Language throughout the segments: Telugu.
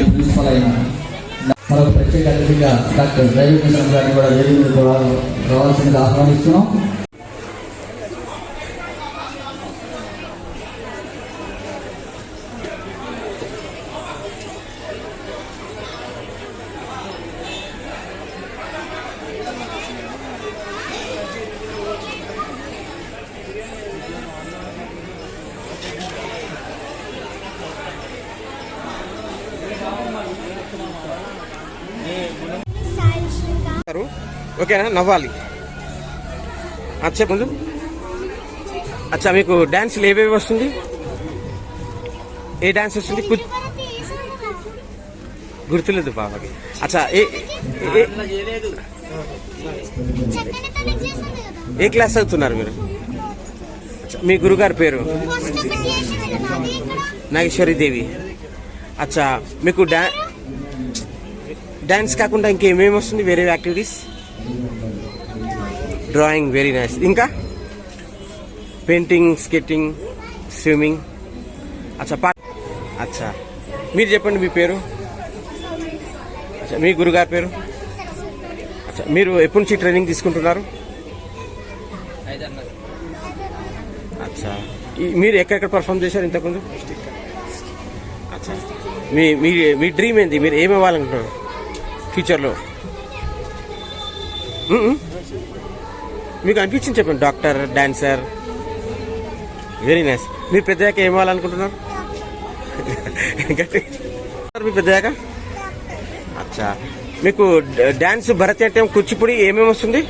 ప్రిన్సిపల్ అయిన మరొక ప్రత్యేక అతిథిగా డాక్టర్ డ్రైవింగ్ గారిని కూడా వేదిక రావాల్సిందిగా ఆహ్వానిస్తున్నాం. ఓకేనా, నవ్వాలి. చెప్పండి. అచ్చా, మీకు డాన్సులు ఏవేవి వస్తుంది? ఏ డాన్స్ వస్తుంది? గుర్తులేదు బాబాకి. అచ్చా, ఏ క్లాస్ చదువుతున్నారు మీరు? మీ గురుగారి పేరు? నాగేశ్వరీదేవి. అచ్చా, మీకు డాన్స్ కాకుండా ఇంకేమేమి వస్తుంది? వేరే యాక్టివిటీస్? Drawing, very nice. ఇంకా పెయింటింగ్, స్కెటింగ్, స్విమ్మింగ్. అచ్చా, మీరు చెప్పండి మీ పేరు. అచ్చా, మీ గురుగారి పేరు? అచ్చా, మీరు ఎప్పటి నుంచి ట్రైనింగ్ తీసుకుంటున్నారు? అచ్చా, మీరు ఎక్కడెక్కడ పర్ఫామ్ చేశారు ఇంతకుముందు? అచ్చా, మీ డ్రీమ్ ఏంటి? మీరు ఏమవ్వాలనుకుంటున్నారు ఫ్యూచర్లో? మీకు అనిపించింది చెప్పండి. Doctor, dancer, very nice. మీరు పెద్దయ్యాక ఏం అవ్వాలనుకుంటున్నారు? మీ పెద్దయ్యాక? అచ్చా, మీకు డాన్స్, భరతనాట్యం, కూచిపూడి ఏమేమి వస్తుంది?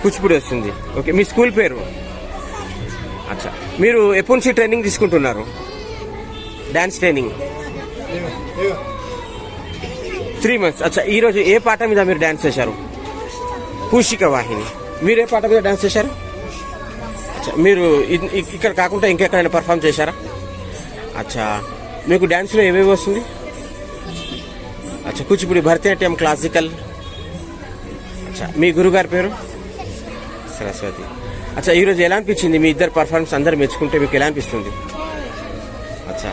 కూచిపూడి వస్తుంది. ఓకే, మీ స్కూల్ పేరు? అచ్చా, మీరు ఎప్పటి నుంచి ట్రైనింగ్ తీసుకుంటున్నారు? Dance training 3 months. అచ్చా, ఈరోజు ఏ పాట మీద మీరు డాన్స్ చేశారు? పూషిక వాహిని. మీరు ఏ పాట మీద డాన్స్ చేశారు? అచ్చా, మీరు ఇక్కడ కాకుండా ఇంకెక్కడైనా పర్ఫామ్ చేశారా? అచ్చా, మీకు డాన్స్లో ఏమేమి వస్తుంది? అచ్చా, కూచిపూడి, భరతనాట్యం, క్లాసికల్. అచ్చా, మీ గురుగారి పేరు? సరస్వతి. అచ్చా, ఈరోజు ఎలా అనిపించింది మీ ఇద్దరు పర్ఫార్మెన్స్? అందరు మెచ్చుకుంటే మీకు ఎలా అనిపిస్తుంది? అచ్చా.